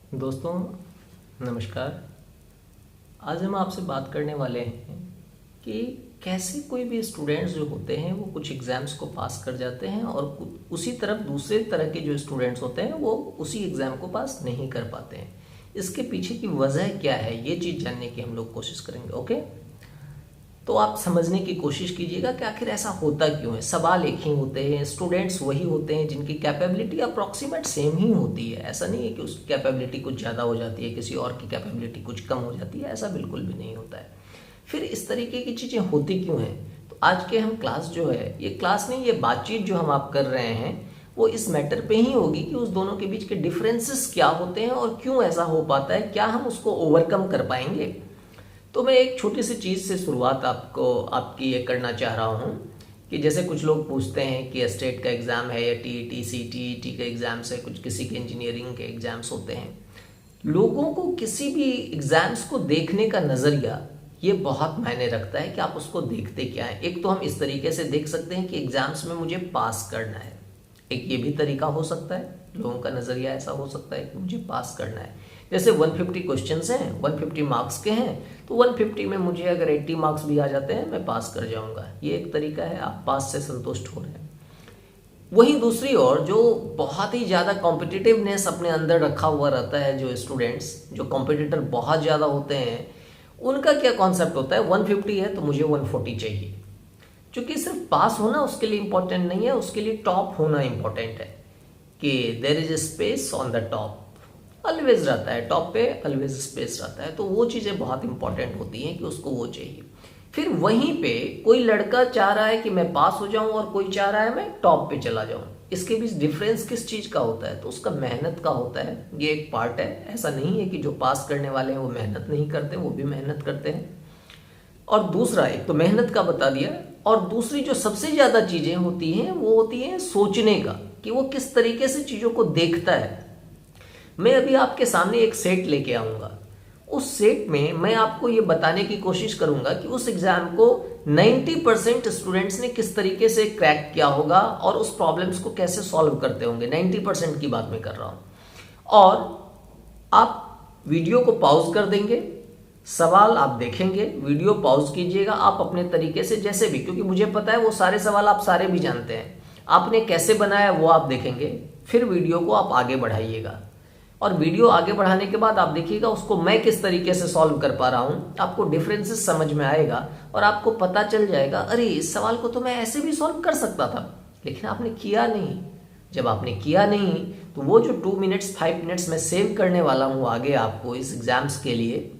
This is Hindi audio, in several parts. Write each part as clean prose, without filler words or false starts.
दोस्तों नमस्कार। आज हम आपसे बात करने वाले हैं कि कैसे कोई भी स्टूडेंट्स जो होते हैं वो कुछ एग्ज़ाम्स को पास कर जाते हैं और उसी तरफ दूसरे तरह के जो स्टूडेंट्स होते हैं वो उसी एग्ज़ाम को पास नहीं कर पाते हैं। इसके पीछे की वजह क्या है ये चीज़ जानने की हम लोग कोशिश करेंगे। ओके, तो आप समझने की कोशिश कीजिएगा कि आखिर ऐसा होता क्यों है। सवाल एक ही होते हैं, स्टूडेंट्स वही होते हैं जिनकी कैपेबिलिटी अप्रॉक्सीमेट सेम ही होती है। ऐसा नहीं है कि उसकी कैपेबिलिटी कुछ ज़्यादा हो जाती है, किसी और की कैपेबिलिटी कुछ कम हो जाती है, ऐसा बिल्कुल भी नहीं होता है। फिर इस तरीके की चीज़ें होती क्यों हैं? तो आज के हम क्लास जो है, ये क्लास नहीं, ये बातचीत जो हम आप कर रहे हैं वो इस मैटर पे ही होगी कि उस दोनों के बीच के डिफरेंसेस क्या होते हैं और क्यों ऐसा हो पाता है, क्या हम उसको ओवरकम कर पाएंगे। तो मैं एक छोटी सी चीज़ से शुरुआत आपकी ये करना चाह रहा हूँ कि जैसे कुछ लोग पूछते हैं कि स्टेट का एग्ज़ाम है या टीईटी सीटीईटी के एग्ज़ाम्स है, कुछ किसी के इंजीनियरिंग के एग्ज़ाम्स होते हैं। लोगों को किसी भी एग्ज़ाम्स को देखने का नज़रिया ये बहुत मायने रखता है कि आप उसको देखते क्या है। एक तो हम इस तरीके से देख सकते हैं कि एग्ज़ाम्स में मुझे पास करना है, एक ये भी तरीका हो सकता है। लोगों का नज़रिया ऐसा हो सकता है कि मुझे पास करना है। जैसे 150 क्वेश्चंस हैं, 150 मार्क्स के हैं, तो 150 में मुझे अगर 80 मार्क्स भी आ जाते हैं मैं पास कर जाऊंगा। ये एक तरीका है, आप पास से संतुष्ट हो रहे हैं। वहीं दूसरी ओर जो बहुत ही ज़्यादा कॉम्पिटिटिवनेस अपने अंदर रखा हुआ रहता है, जो स्टूडेंट्स, जो कॉम्पिटिटर बहुत ज़्यादा होते हैं, उनका क्या कॉन्सेप्ट होता है, 150 है तो मुझे 140 चाहिए। क्योंकि सिर्फ पास होना उसके लिए इम्पोर्टेंट नहीं है, उसके लिए टॉप होना इम्पोर्टेंट है कि there is space on the top. Always रहता है टॉप पे, ऑलवेज स्पेस रहता है। तो वो चीज़ें बहुत इंपॉर्टेंट होती हैं कि उसको वो चाहिए। फिर वहीं पे कोई लड़का चाह रहा है कि मैं पास हो जाऊं और कोई चाह रहा है मैं टॉप पे चला जाऊं। इसके बीच डिफरेंस किस चीज़ का होता है? तो उसका मेहनत का होता है। ये एक पार्ट है। ऐसा नहीं है कि जो पास करने वाले हैं वो मेहनत नहीं करते, वो भी मेहनत करते हैं। और दूसरा, एक तो मेहनत का बता दिया, और दूसरी जो सबसे ज़्यादा चीज़ें होती हैं वो होती हैं सोचने का, कि वो किस तरीके से चीज़ों को देखता है। मैं अभी आपके सामने एक सेट लेके आऊँगा। उस सेट में मैं आपको ये बताने की कोशिश करूँगा कि उस एग्ज़ाम को 90% स्टूडेंट्स ने किस तरीके से क्रैक किया होगा और उस प्रॉब्लम्स को कैसे सॉल्व करते होंगे। 90% की बात मैं कर रहा हूँ। और आप वीडियो को पॉज कर देंगे, सवाल आप देखेंगे, वीडियो पॉज कीजिएगा, आप अपने तरीके से जैसे भी, क्योंकि मुझे पता है वो सारे सवाल आप सारे भी जानते हैं, आपने कैसे बनाया वो आप देखेंगे। फिर वीडियो को आप आगे बढ़ाइएगा और वीडियो आगे बढ़ाने के बाद आप देखिएगा उसको मैं किस तरीके से सॉल्व कर पा रहा हूँ। आपको डिफरेंसेस समझ में आएगा और आपको पता चल जाएगा, अरे इस सवाल को तो मैं ऐसे भी सॉल्व कर सकता था, लेकिन आपने किया नहीं। जब आपने किया नहीं तो वो जो 2 मिनट्स 5 मिनट्स में सेव करने वाला हूँ आगे आपको इस एग्जाम्स के लिए,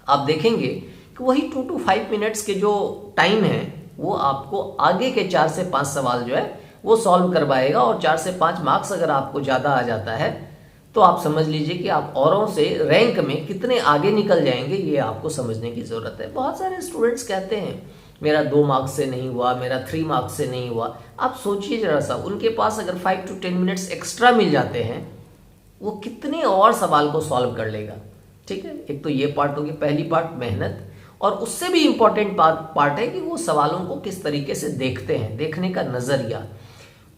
आप देखेंगे कि वही 2 to 5 मिनट्स के जो टाइम है वो आपको आगे के 4 से 5 सवाल जो है वो सॉल्व करवाएगा। और 4 से 5 मार्क्स अगर आपको ज़्यादा आ जाता है तो आप समझ लीजिए कि आप औरों से रैंक में कितने आगे निकल जाएंगे, ये आपको समझने की ज़रूरत है। बहुत सारे स्टूडेंट्स कहते हैं मेरा 2 मार्क्स से नहीं हुआ, मेरा 3 मार्क्स से नहीं हुआ। आप सोचिए ज़रा सा, उनके पास अगर 5 to 10 मिनट्स एक्स्ट्रा मिल जाते हैं, वो कितने और सवाल को सॉल्व कर लेगा। ठीक है, एक तो ये पार्ट होगी, पहली पार्ट मेहनत, और उससे भी इम्पॉर्टेंट पार्ट है कि वो सवालों को किस तरीके से देखते हैं, देखने का नज़रिया।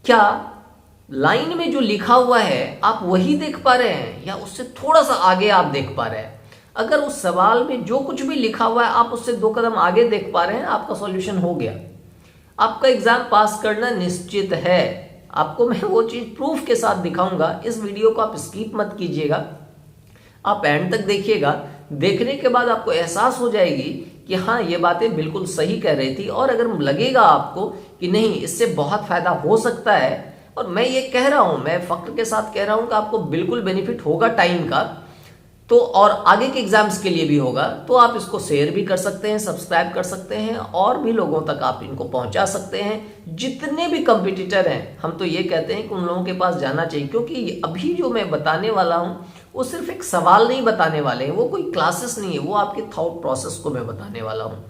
क्या लाइन में जो लिखा हुआ है आप वही देख पा रहे हैं या उससे थोड़ा सा आगे आप देख पा रहे हैं? अगर उस सवाल में जो कुछ भी लिखा हुआ है आप उससे 2 कदम आगे देख पा रहे हैं, आपका सॉल्यूशन हो गया। आपका एग्जाम पास करना निश्चित है। आपको मैं वो चीज़ प्रूफ के साथ दिखाऊंगा। इस वीडियो को आप स्किप मत कीजिएगा, आप एंड तक देखिएगा। देखने के बाद आपको एहसास हो जाएगी कि हाँ ये बातें बिल्कुल सही कह रही थी। और अगर लगेगा आपको कि नहीं इससे बहुत फायदा हो सकता है, और मैं ये कह रहा हूं, मैं फख्र के साथ कह रहा हूं कि आपको बिल्कुल बेनिफिट होगा टाइम का, तो और आगे के एग्जाम्स के लिए भी होगा, तो आप इसको शेयर भी कर सकते हैं, सब्सक्राइब कर सकते हैं और भी लोगों तक आप इनको पहुंचा सकते हैं। जितने भी कंपटीटर हैं, हम तो ये कहते हैं कि उन लोगों के पास जाना चाहिए, क्योंकि अभी जो मैं बताने वाला हूं वो सिर्फ एक सवाल नहीं बताने वाले हैं, वो कोई क्लासेस नहीं है, वो आपके थॉट प्रोसेस को मैं बताने वाला हूँ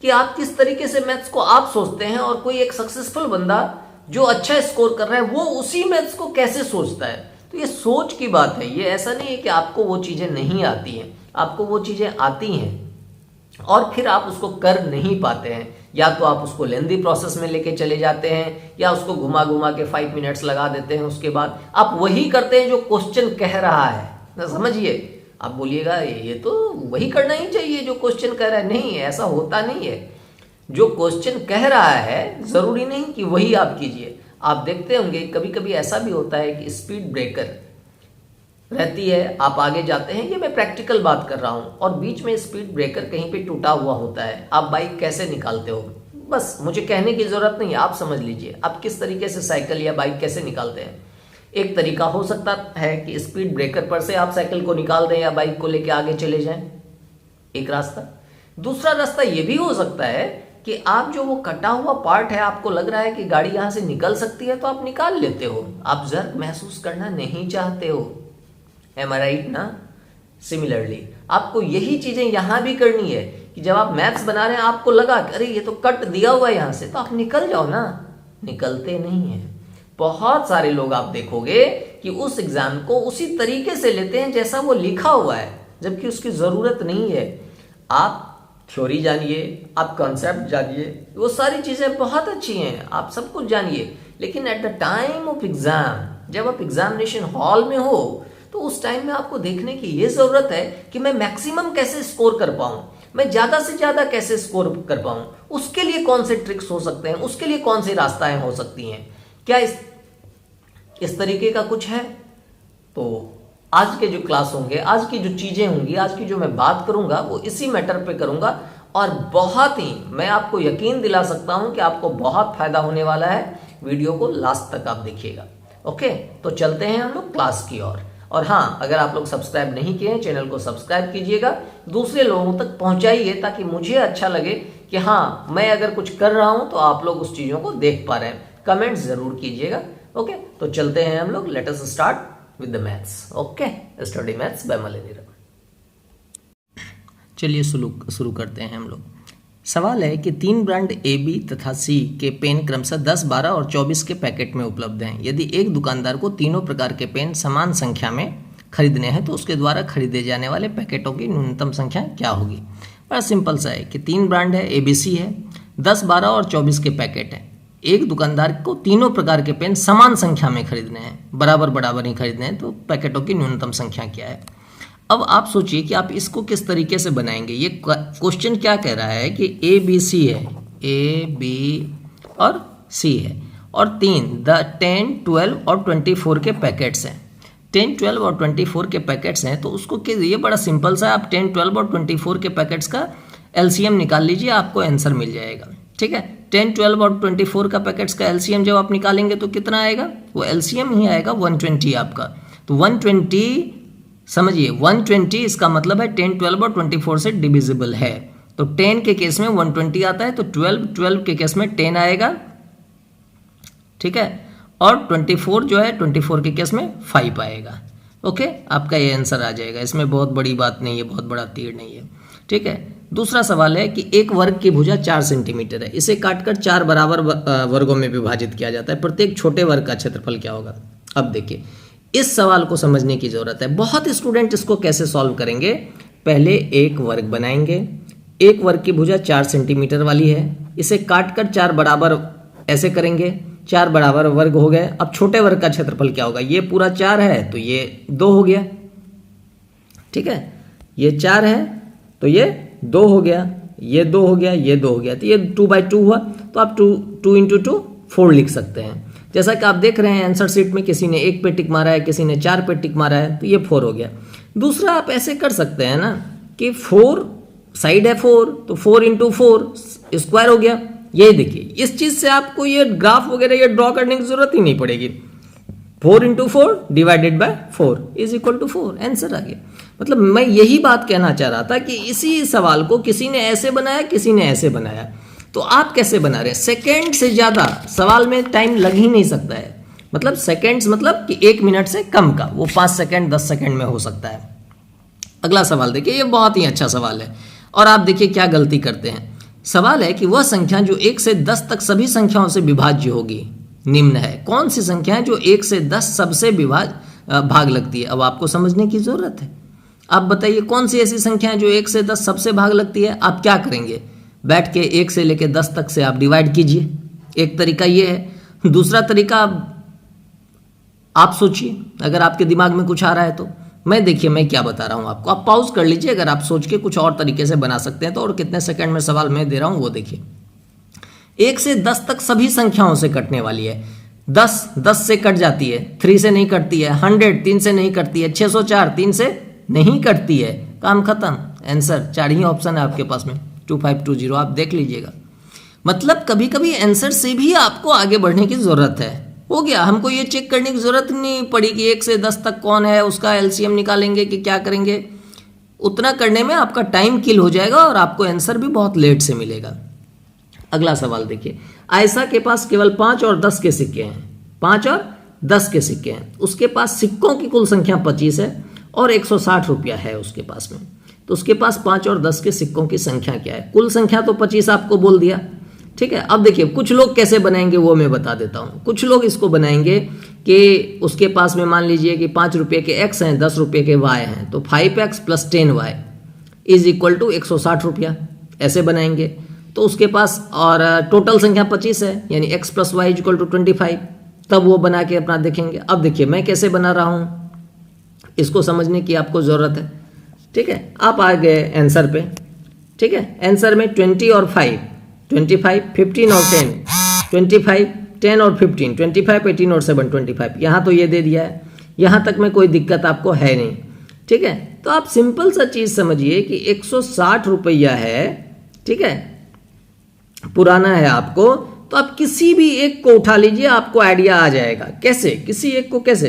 कि आप किस तरीके से मैथ्स को आप सोचते हैं और कोई एक सक्सेसफुल बंदा जो अच्छा स्कोर कर रहा है वो उसी मैथ्स को कैसे सोचता है। तो ये सोच की बात है। ये ऐसा नहीं है कि आपको वो चीज़ें नहीं आती हैं, आपको वो चीज़ें आती हैं और फिर आप उसको कर नहीं पाते हैं। या तो आप उसको लेंदी प्रोसेस में लेके चले जाते हैं या उसको घुमा घुमा के 5 मिनट्स लगा देते हैं। उसके बाद आप वही करते हैं जो क्वेश्चन कह रहा है, समझिए, आप बोलिएगा ये तो वही करना ही चाहिए जो क्वेश्चन कह रहा है। नहीं, ऐसा होता नहीं है। जो क्वेश्चन कह रहा है जरूरी नहीं कि वही आप कीजिए। आप देखते होंगे कभी कभी ऐसा भी होता है कि स्पीड ब्रेकर रहती है, आप आगे जाते हैं, ये मैं प्रैक्टिकल बात कर रहा हूँ, और बीच में स्पीड ब्रेकर कहीं पे टूटा हुआ होता है। आप बाइक कैसे निकालते हो? बस मुझे कहने की ज़रूरत नहीं है, आप समझ लीजिए आप किस तरीके से साइकिल या बाइक कैसे निकालते हैं। एक तरीका हो सकता है कि स्पीड ब्रेकर पर से आप साइकिल को निकाल दें या बाइक को लेके आगे चले जाएं, एक रास्ता। दूसरा रास्ता ये भी हो सकता है कि आप जो वो कटा हुआ पार्ट है, आपको लग रहा है कि गाड़ी यहाँ से निकल सकती है तो आप निकाल लेते हो, आप जर्क महसूस करना नहीं चाहते हो। एम आई राइट ना? सिमिलरली आपको यही चीजें यहां भी करनी है कि जब आप मैथ्स बना रहे हैं आपको लगा कि अरे ये तो कट दिया हुआ है यहां से, तो आप निकल जाओ ना। निकलते नहीं है। बहुत सारे लोग आप देखोगे कि उस एग्जाम को उसी तरीके से लेते हैं जैसा वो लिखा हुआ है, जबकि उसकी जरूरत नहीं है। आप थ्योरी जानिए, आप कॉन्सेप्ट जानिए, वो सारी चीजें बहुत अच्छी हैं, आप सब कुछ जानिए, लेकिन at the time of exam, जब आप एग्जामिनेशन हॉल में हो, तो उस टाइम में आपको देखने की ये जरूरत है कि मैं मैक्सिमम कैसे स्कोर कर पाऊं, मैं ज्यादा से ज्यादा कैसे स्कोर कर पाऊं, उसके लिए कौन से ट्रिक्स हो सकते हैं, उसके लिए कौन सी रास्ताएं हो सकती हैं, क्या इस तरीके का कुछ है। तो आज के जो क्लास होंगे, आज की जो चीजें होंगी, आज की जो मैं बात करूंगा वो इसी मैटर पे करूंगा, और बहुत ही मैं आपको यकीन दिला सकता हूं कि आपको बहुत फायदा होने वाला है। वीडियो को लास्ट तक आप देखिएगा। ओके, तो चलते हैं हम लोग क्लास की ओर। और हाँ, अगर आप लोग सब्सक्राइब नहीं किए हैं, चैनल को सब्सक्राइब कीजिएगा, दूसरे लोगों तक पहुंचाइए, ताकि मुझे अच्छा लगे कि हाँ, मैं अगर कुछ कर रहा हूं तो आप लोग उस चीजों को देख पा रहे हैं। कमेंट जरूर कीजिएगा। ओके, तो चलते हैं हम लोग। Let us start with the maths. Okay, study maths by Malini Raman. चलिए शुरू करते हैं हम लोग। सवाल है कि 3 ब्रांड ए, बी तथा सी के पेन क्रमशः 10, 12 और 24 के पैकेट में उपलब्ध हैं। यदि एक दुकानदार को तीनों प्रकार के पेन समान संख्या में खरीदने हैं तो उसके द्वारा खरीदे जाने वाले पैकेटों की न्यूनतम संख्या क्या होगी। बड़ा सिंपल सा है कि 3 ब्रांड है, ए, बी, सी है, 10, 12 और 24 के पैकेट हैं। एक दुकानदार को तीनों प्रकार के पेन समान संख्या में खरीदने हैं, बराबर बराबर ही खरीदने हैं, तो पैकेटों की न्यूनतम संख्या क्या है। अब आप सोचिए कि आप इसको किस तरीके से बनाएंगे। ये क्वेश्चन क्या कह रहा है कि ए बी सी है, ए बी और सी है, और 10, 12 और 24 के पैकेट्स हैं। 10, 12 और 24 के पैकेट्स हैं, तो उसको ये बड़ा सिंपल सा, आप 10, 12 और 24 के पैकेट्स का एलसीएम निकाल लीजिए, आपको आंसर मिल जाएगा। ठीक है, 10, 12 और 24 का पैकेट्स का एलसीएम जब आप निकालेंगे तो कितना आएगा, वो एलसीएम ही आएगा 120 आपका। तो 120 समझिए, 120 इसका मतलब है 10, 12 और 24 से डिविजिबल है। तो 10 के केस में 120 आता है, तो 12 के केस में 10 आएगा। ठीक है, और 24 जो है 24 के केस में 5 आएगा। ओके, आपका ये आंसर आ जाएगा। इसमें बहुत बड़ी बात नहीं है, बहुत बड़ा तीर नहीं है। ठीक है, दूसरा सवाल है कि एक वर्ग की भुजा 4 सेंटीमीटर है, इसे काटकर 4 बराबर वर्गों में विभाजित किया जाता है, प्रत्येक छोटे वर्ग का क्षेत्रफल क्या होगा। अब देखिए, इस सवाल को समझने की जरूरत है। बहुत स्टूडेंट इसको कैसे सॉल्व करेंगे, पहले एक वर्ग बनाएंगे। एक वर्ग की भुजा 4 सेंटीमीटर वाली है, इसे काटकर 4 बराबर ऐसे करेंगे, 4 बराबर वर्ग हो गए। अब छोटे वर्ग का क्षेत्रफल क्या होगा, ये पूरा 4 है तो ये 2 हो गया। ठीक है, ये 4 है तो ये 2 हो गया, ये 2 हो गया, ये 2 हो गया, तो ये 2/2 हुआ। तो आप 2 × 2 4 लिख सकते हैं। जैसा कि आप देख रहे हैं आंसर शीट में, किसी ने 1 पे टिक मारा है, किसी ने 4 पे टिक मारा है, तो ये 4 हो गया। दूसरा आप ऐसे कर सकते हैं ना कि 4 साइड है 4, तो 4 × 4 स्क्वायर हो गया। ये देखिए, इस चीज से आपको ये ग्राफ वगैरह ये ड्रॉ करने की जरूरत ही नहीं पड़ेगी। 4 × 4 / 4 = 4, आंसर आ गया। मतलब मैं यही बात कहना चाह रहा था कि इसी सवाल को किसी ने ऐसे बनाया, किसी ने ऐसे बनाया, तो आप कैसे बना रहे हैं। सेकेंड से ज्यादा सवाल में टाइम लग ही नहीं सकता है। मतलब सेकेंड्स मतलब कि 1 मिनट से कम का, वो 5 सेकेंड 10 सेकेंड में हो सकता है। अगला सवाल देखिए, ये बहुत ही अच्छा सवाल है, और आप देखिए क्या गलती करते हैं। सवाल है कि वह संख्या जो 1 से 10 तक सभी संख्याओं से विभाज्य होगी निम्न है। कौन सी संख्या है जो 1 से 10 सबसे भाग लगती है। अब आपको समझने की जरूरत है। आप बताइए कौन सी ऐसी संख्या है जो 1 से 10 सबसे भाग लगती है। आप क्या करेंगे, बैठ के 1 से लेकर 10 तक से आप डिवाइड कीजिए, एक तरीका ये है। दूसरा तरीका आप सोचिए, अगर आपके दिमाग में कुछ आ रहा है तो मैं देखिए मैं क्या बता रहा हूँ आपको, आप पॉज कर लीजिए अगर आप सोच के कुछ और तरीके से बना सकते हैं तो। और कितने सेकंड में सवाल मैं दे रहा हूँ वो देखिए। 1 से 10 तक सभी संख्याओं से कटने वाली है। 10 से कट जाती है, 3 से नहीं कटती है। 100 3 से नहीं कटती है। 604 3 से नहीं कटती है। काम खत्म, आंसर 4 ही ऑप्शन है आपके पास में, 2520, आप देख लीजिएगा। मतलब कभी कभी आंसर से भी आपको आगे बढ़ने की ज़रूरत है। हो गया, हमको ये चेक करने की ज़रूरत नहीं पड़ी कि 1 से 10 तक कौन है, उसका एलसीएम निकालेंगे कि क्या करेंगे। उतना करने में आपका टाइम किल हो जाएगा और आपको आंसर भी बहुत लेट से मिलेगा। अगला सवाल देखिए, आयशा के पास केवल 5 और 10 के सिक्के हैं। 5 और 10 के सिक्के हैं। उसके पास सिक्कों की कुल संख्या 25 है और 160 रुपया है उसके पास में। तो उसके पास 5 और 10 के सिक्कों की संख्या क्या है? कुल संख्या तो 25 आपको बोल दिया, ठीक है। अब देखिए कुछ लोग कैसे बनाएंगे वो मैं बता देता हूँ। कुछ लोग इसको बनाएंगे कि उसके पास में मान लीजिए कि 5 रुपये के x हैं, 10 रुपये के y हैं, तो 5x + 10y is equal to 160 रुपया, ऐसे बनाएंगे। तो उसके पास और टोटल संख्या 25 है, यानी x + y is equal to 25, तब वो बना के अपना देखेंगे। अब देखिए मैं कैसे बना रहा हूँ, इसको समझने की आपको ज़रूरत है, ठीक है। आप आ गए आंसर पे, ठीक है। आंसर में 20 और 5, 25, 15 और 10, 25, 10 और 15, 25, 18 और 7, 25। यहाँ तो ये दे दिया है, यहाँ तक में कोई दिक्कत आपको है नहीं, ठीक है। तो आप सिंपल सा चीज़ समझिए कि 160 रुपया है, ठीक है, पुराना है आपको, तो आप किसी भी एक को उठा लीजिए, आपको आइडिया आ जाएगा। कैसे? किसी एक को कैसे?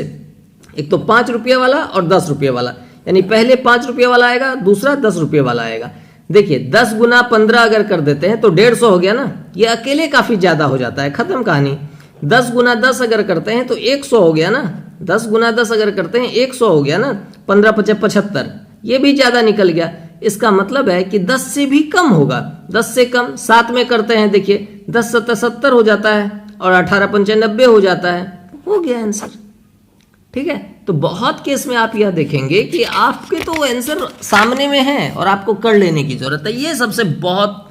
एक तो 5 रुपये वाला और 10 रुपये वाला, यानी पहले 5 रुपये वाला आएगा, दूसरा 10 रुपये वाला आएगा। देखिए 10 गुना 15 अगर कर देते हैं तो 150 हो गया ना, ये अकेले काफ़ी ज़्यादा हो जाता है, ख़त्म कहानी। 10 गुना 10 अगर करते हैं तो 100 हो गया ना, 10 गुना 10 अगर करते हैं 100 हो गया ना, 15 × 5 = 75, ये भी ज़्यादा निकल गया। इसका मतलब है कि 10 से भी कम होगा, 10 से कम 7 में करते हैं, देखिए 10 × 7 = 70 हो जाता है और 18 × 5 = 90 हो जाता है, हो गया आंसर, ठीक है। तो बहुत केस में आप यह देखेंगे कि आपके तो आंसर सामने में है और आपको कर लेने की जरूरत है। ये सबसे बहुत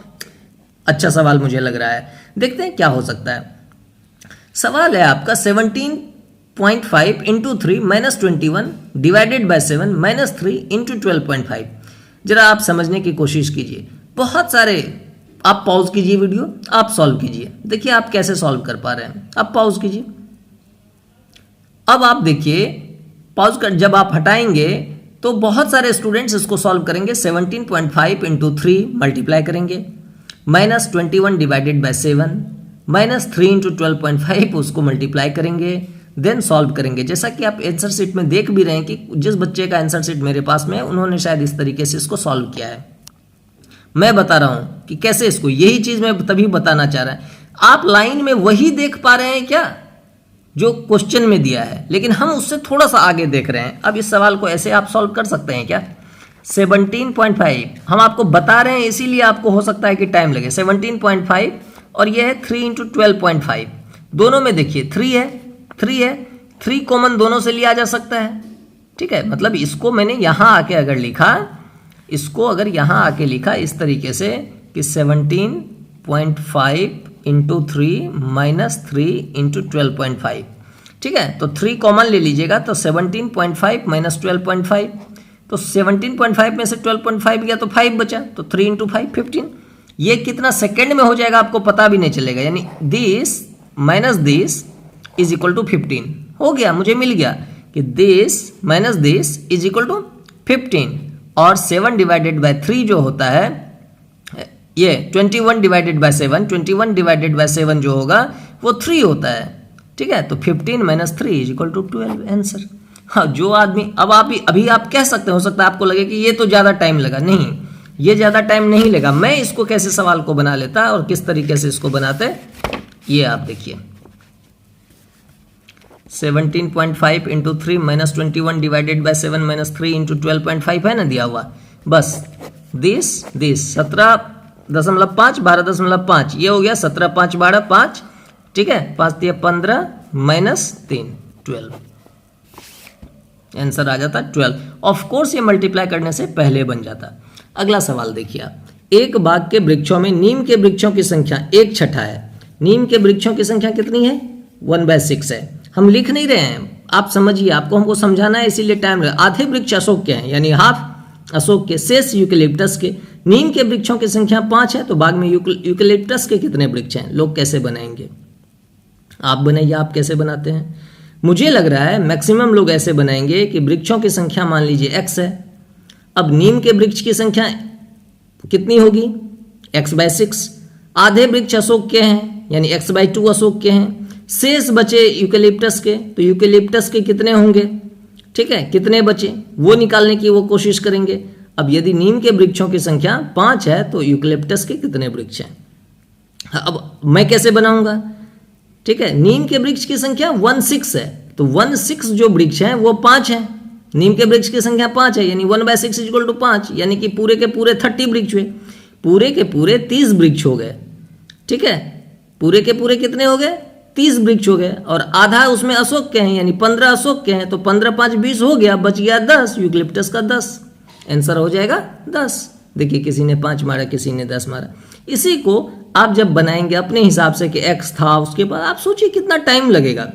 अच्छा सवाल मुझे लग रहा है। देखते हैं क्या हो सकता है। सवाल है आपका 17.5 × 3 - 21 / 7 - 3 × 12.5। जरा आप समझने की कोशिश कीजिए। बहुत सारे, आप पॉज कीजिए वीडियो, आप सॉल्व कीजिए, देखिए आप कैसे सॉल्व कर पा रहे हैं। आप पॉज कीजिए। अब आप देखिए पॉज कर, जब आप हटाएंगे तो बहुत सारे स्टूडेंट्स इसको सॉल्व करेंगे। 17.5 × 3 मल्टीप्लाई करेंगे, -21 / 7 - 3 × 12.5 उसको मल्टीप्लाई करेंगे, देन सॉल्व करेंगे। जैसा कि आप आंसर शीट में देख भी रहे हैं कि जिस बच्चे का आंसर शीट मेरे पास में है उन्होंने शायद इस तरीके से इसको सॉल्व किया है। मैं बता रहा हूँ कि कैसे इसको, यही चीज़ मैं तभी बताना चाह रहा है। आप लाइन में वही देख पा रहे हैं क्या जो क्वेश्चन में दिया है, लेकिन हम उससे थोड़ा सा आगे देख रहे हैं। अब इस सवाल को ऐसे आप सॉल्व कर सकते हैं क्या? 17.5 हम आपको बता रहे हैं, इसीलिए आपको हो सकता है कि टाइम लगे। 17.5 और ये है 3 × 12.5, दोनों में देखिए 3 है, 3 कॉमन दोनों से लिया जा सकता है, ठीक है। मतलब इसको मैंने यहाँ आके अगर लिखा, इसको अगर यहाँ आके लिखा इस तरीके से कि 17.5 × 3 - 3 × 12.5, ठीक है। तो 3 कॉमन ले लीजिएगा, तो 17.5 - 12.5, तो 17.5 में से 12.5 गया तो 5 बचा, तो 3 × 5 15। ये कितना सेकंड में हो जाएगा आपको पता भी नहीं चलेगा, यानी this minus this is equal to 15 हो गया। मुझे मिल गया कि this minus this is equal to 15, और 7 / 3 जो होता है ये 21 / 7, 21 / 7 जो होगा वो 3 होता है, ठीक है। तो 15 - 3 इज इक्वल टू 12 आंसर। हाँ, जो आदमी, अब आप अभी आप कह सकते, हो सकता है आपको लगे कि ये तो ज़्यादा टाइम लगा, नहीं, ये ज़्यादा टाइम नहीं लगा। मैं इसको कैसे सवाल को बना लेता और किस तरीके से इसको बनाते, ये आप देखिए। 17.5 × 3 - 21 / 7 - 3 × 12.5 है ना दिया हुआ, बस दिस 17.5 12.5 ये हो गया, 17 × 5 = 12 5, ठीक है, 5 × 15 - 3 12, आंसर आ जाता 12। ऑफ कोर्स ये मल्टीप्लाई करने से पहले बन जाता। अगला सवाल देखिए आप, एक बाग के वृक्षों में नीम के वृक्षों की संख्या 1/6 है। नीम के वृक्षों की संख्या कितनी है? 1/6 है। हम लिख नहीं रहे हैं, आप समझिए, आपको हमको समझाना है इसीलिए टाइम लगा। आधे वृक्ष अशोक के हैं यानी हाफ अशोक के, शेष यूकेलिप्टस के। नीम के वृक्षों की संख्या 5 है, तो बाग में यूकेलिप्टस के कितने वृक्ष हैं? लोग कैसे बनाएंगे? आप बनाइए, आप कैसे बनाते हैं? मुझे लग रहा है मैक्सिमम लोग ऐसे बनाएंगे कि वृक्षों की संख्या मान लीजिए x है। अब नीम के वृक्ष की संख्या कितनी होगी? x/6। आधे वृक्ष अशोक के हैं यानी x/2 अशोक के हैं। शेष बचे यूकेलिप्टस के, तो यूकेलिप्टस के कितने होंगे? ठीक है, कितने बचे वो निकालने की वो कोशिश करेंगे। अब यदि नीम के वृक्षों की संख्या 5 है तो यूकेलिप्टस के कितने वृक्ष हैं? अब मैं कैसे बनाऊंगा? ठीक है, नीम के वृक्ष की संख्या 16 है, तो 16 जो वृक्ष हैं वो 5 हैं। नीम के वृक्ष की संख्या 5 है यानी 1/6 = 5, यानी कि पूरे के पूरे 30 वृक्ष हुए। पूरे के पूरे 30 वृक्ष हो गए। ठीक है, पूरे के पूरे कितने हो गए? 30 वृक्ष हो गए, और आधा उसमें अशोक के हैं यानी 15 अशोक के हैं, तो 15 5 20 हो गया, बच गया 10, यूकेलिप्टस का 10। आंसर हो जाएगा 10। देखिए, किसी ने 5 मारा, किसी ने 10 मारा। इसी को आप जब बनाएंगे अपने हिसाब से कि x था, उसके बाद आप सोचिए कितना टाइम लगेगा।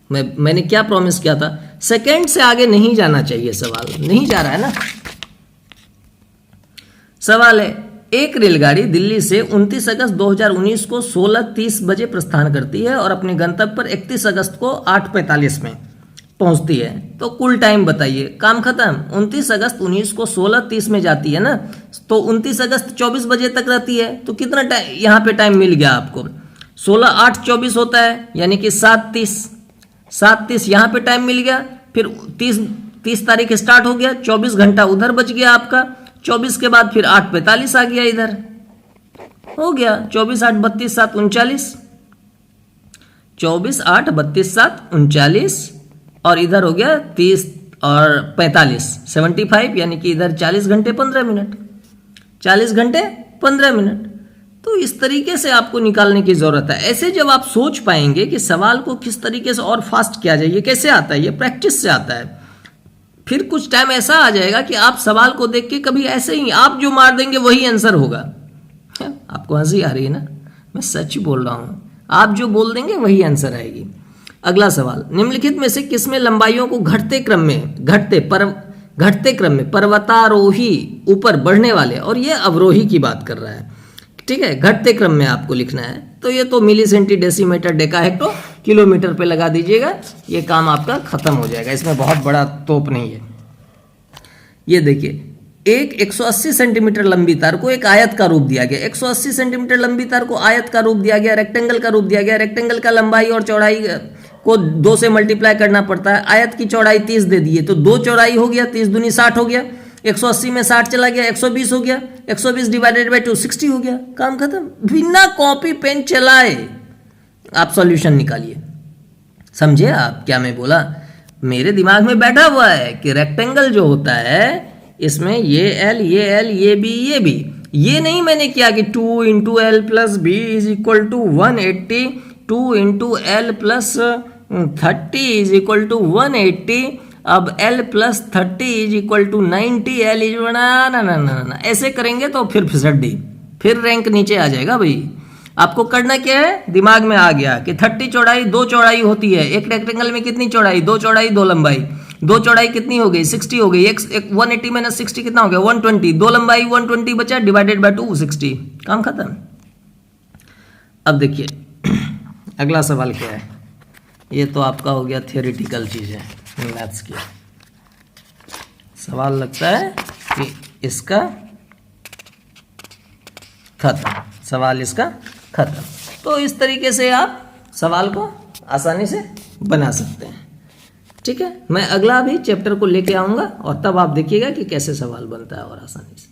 मैंने क्या प्रॉमिस किया था? सेकंड से आगे नहीं जाना चाहिए। सवाल नहीं जा रहा है ना। सवाल है, एक रेलगाड़ी दिल्ली से 29 अगस्त 2019 को 16:30 बजे प्रस्थान करती है और अपने गंतव्य पर 31 अगस्त को 8:45 में पहुंचती है, तो कुल टाइम बताइए। काम खत्म। 29 अगस्त 19 को 16:30 में जाती है ना, तो 29 अगस्त 24 बजे तक रहती है, तो कितना टाइम यहाँ पे टाइम मिल गया आपको? 16 8 24 होता है यानी कि 7:30 यहाँ पे टाइम मिल गया। फिर 30 तारीख स्टार्ट हो गया, 24 घंटा उधर बच गया आपका। 24 के बाद फिर 8:45 आ गया, इधर हो गया 24 8 32 7 39, 24 8 32 7 39, और इधर हो गया 30 और 45 75, यानी कि इधर 40 घंटे 15 मिनट, 40 घंटे 15 मिनट। तो इस तरीके से आपको निकालने की जरूरत है। ऐसे जब आप सोच पाएंगे कि सवाल को किस तरीके से और फास्ट किया जाए, ये कैसे आता है? ये प्रैक्टिस से आता है। फिर कुछ टाइम ऐसा आ जाएगा कि आप सवाल को देख के कभी ऐसे ही आप जो मार देंगे वही आंसर होगा। आपको हंसी आ रही है ना? मैं सच बोल रहा हूं, आप जो बोल देंगे वही आंसर आएगी। अगला सवाल, निम्नलिखित में से किसमें लंबाइयों को घटते क्रम में पर्वतारोही ऊपर बढ़ने वाले, और ये अवरोही की बात कर रहा है। ठीक है, घटते क्रम में आपको लिखना है, तो ये तो milli centi decimetre deca hecto kilometre पे लगा दीजिएगा, ये काम आपका खत्म हो जाएगा। इसमें बहुत बड़ा तोप नहीं है। ये देखिए, एक 180 सेंटीमीटर लंबी तार को एक आयत का रूप दिया गया। 180 सेंटीमीटर लंबी तार को आयत का रूप दिया गया, रेक्टेंगल का रूप दिया गया। रेक्टेंगल का लंबाई और चौड़ाई को 2 से मल्टीप्लाई करना पड़ता है। आयत की चौड़ाई 30 दे दिए, तो 2 चौड़ाई हो गया, 30 दूनी 60 हो गया। 180 में 60 चला गया, 120 हो गया। 120 डिवाइडेड बाई 2 60 हो गया। काम खत्म। बिना कॉपी पेन चलाए आप सॉल्यूशन निकालिए। समझे आप क्या मैं बोला? मेरे दिमाग में बैठा हुआ है कि रेक्टेंगल जो होता है इसमें ये L, ये L, ये B, ये B। ये नहीं मैंने किया कि 2 × L + B = 180, 2 × L + 30 = 180, अब L + 30 = 90, L ना ऐसे करेंगे तो फिर फिसड्डी, फिर रैंक नीचे आ जाएगा भाई। आपको करना क्या है? दिमाग में आ गया कि 30 चौड़ाई 2 चौड़ाई होती है। एक रेक्टेंगल में कितनी चौड़ाई? 2 चौड़ाई 2 लंबाई। 2 चौड़ाई कितनी हो गई? 60 हो गई। 180 - 60 कितना हो गया? 120। 2 लंबाई 120 बचा, डिवाइडेड बाय 2 60। काम खत्म। अब देखिए अगला सवाल क्या है। ये तो आपका हो गया थियोरिटिकल चीज़ है, मैथ्स की। सवाल लगता है कि इसका खत्म, सवाल इसका खत्म। तो इस तरीके से आप सवाल को आसानी से बना सकते हैं। ठीक है, मैं अगला भी चैप्टर को लेके आऊँगा और तब आप देखिएगा कि कैसे सवाल बनता है और आसानी से।